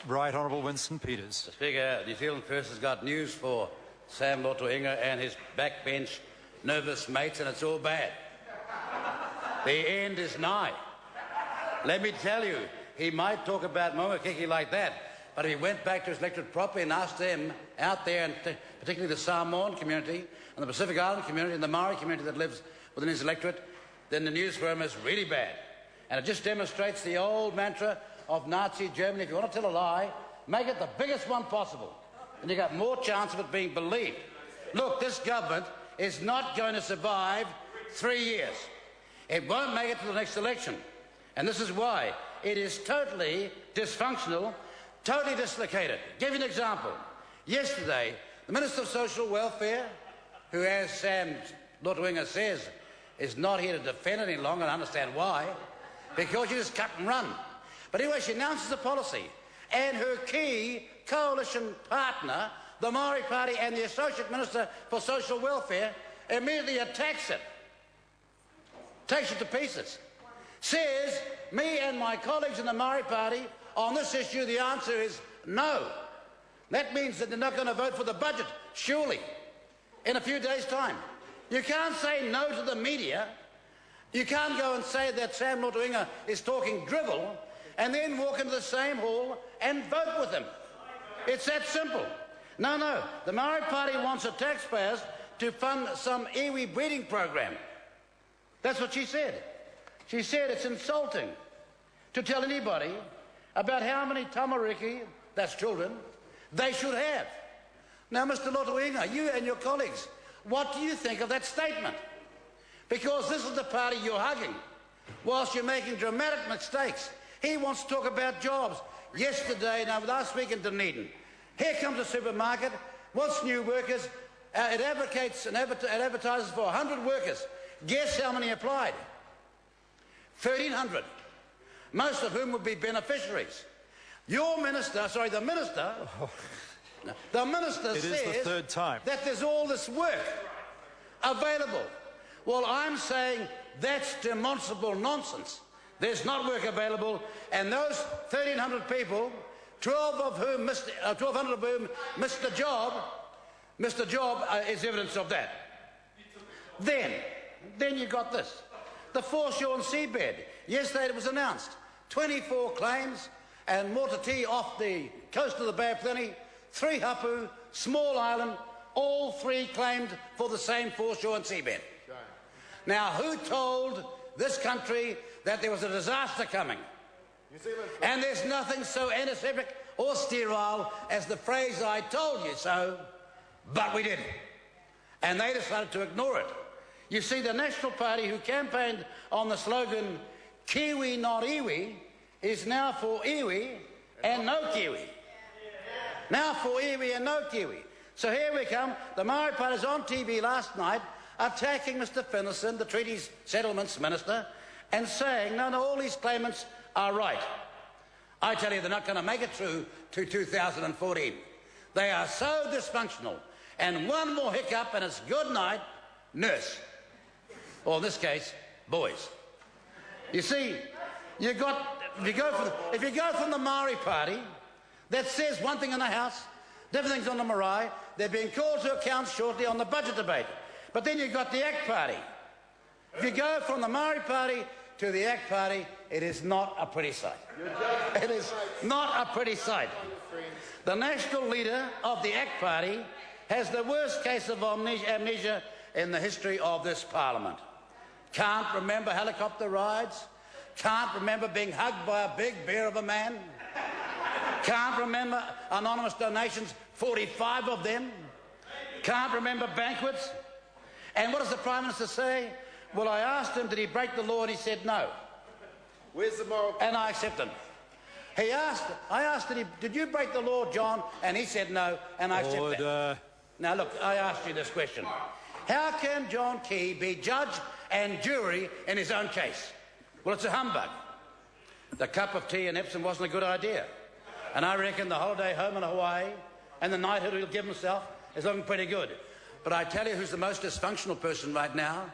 Right Honourable Winston Peters. Mr. Speaker, New Zealand First has got news for Sam Lotoinga and his backbench nervous mates, and it's all bad. The end is nigh. Let me tell you, he might talk about Moakiki like that, but if he went back to his electorate properly and asked them out there, and particularly the Samoan community and the Pacific Island community and the Maori community that lives within his electorate, then the news for him is really bad. And it just demonstrates the old mantra of Nazi Germany: if you want to tell a lie, make it the biggest one possible, and you got more chance of it being believed. Look, this government is not going to survive 3 years. It won't make it to the next election. And this is why. It is totally dysfunctional, totally dislocated. I'll give you an example. Yesterday, the Minister of Social Welfare, who, as Sam Lotoinga says, is not here to defend any longer, and I understand why, because you just cut and run. But anyway, she announces a policy, and her key coalition partner, the Maori Party, and the Associate Minister for Social Welfare immediately attacks it, takes it to pieces, says, me and my colleagues in the Maori Party, on this issue, the answer is no. That means that they're not going to vote for the budget, surely, in a few days' time. You can't say no to the media. You can't go and say that Sam Lotoinga is talking drivel and then walk into the same hall and vote with him. It's that simple. No. The Maori Party wants the taxpayers to fund some iwi breeding program. That's what she said. She said it's insulting to tell anybody about how many tamariki, that's children, they should have. Now, Mr. Lotoinga, you and your colleagues, what do you think of that statement? Because this is the party you're hugging, whilst you're making dramatic mistakes. He wants to talk about jobs. Yesterday, last week in Dunedin, here comes a supermarket, wants new workers, it advocates and advertises for 100 workers. Guess how many applied? 1,300, most of whom would be beneficiaries. Your minister, sorry, the minister, the minister says that there's all this work available. Well, I'm saying that's demonstrable nonsense. There's not work available, and those 1,300 people, 1,200 of whom missed the job, is evidence of that. Then you got this. The foreshore and seabed. Yesterday it was announced. 24 claims, and Motiti off the coast of the Bay of Plenty, 3 hapu, small island, all 3 claimed for the same foreshore and seabed. Now, who told this country that there was a disaster coming? And there's nothing so antiseptic or sterile as the phrase, "I told you so," but we didn't. And they decided to ignore it. You see, the National Party, who campaigned on the slogan, "Kiwi, not iwi," is now for iwi and no kiwi. Now for iwi and no kiwi. So here we come. The Maori Party was on TV last night attacking Mr. Finlayson, the Treaties Settlements Minister, and saying, no, all these claimants are right. I tell you, they're not going to make it through to 2014. They are so dysfunctional. And one more hiccup and it's good night, nurse. Or in this case, boys. You see, if you go from the Maori Party that says one thing in the House, different things on the marae, they're being called to account shortly on the budget debate. But then you've got the ACT Party. If you go from the Maori Party to the ACT Party, it is not a pretty sight. It is not a pretty sight. The national leader of the ACT Party has the worst case of amnesia in the history of this parliament. Can't remember helicopter rides. Can't remember being hugged by a big bear of a man. Can't remember anonymous donations, 45 of them. Can't remember banquets. And what does the Prime Minister say? Well, I asked him, did he break the law? And he said no. Where's the moral? And I accept him. I asked, did you break the law, John? And he said no, and I accept that. Now, look, I asked you this question. How can John Key be judge and jury in his own case? Well, it's a humbug. The cup of tea in Epsom wasn't a good idea. And I reckon the holiday home in Hawaii and the knighthood he'll give himself is looking pretty good. But I tell you who's the most dysfunctional person right now?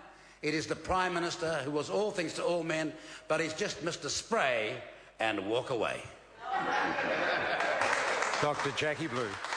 It is the Prime Minister, who was all things to all men, but he's just Mr. Spray and walk away. Dr. Jackie Blue.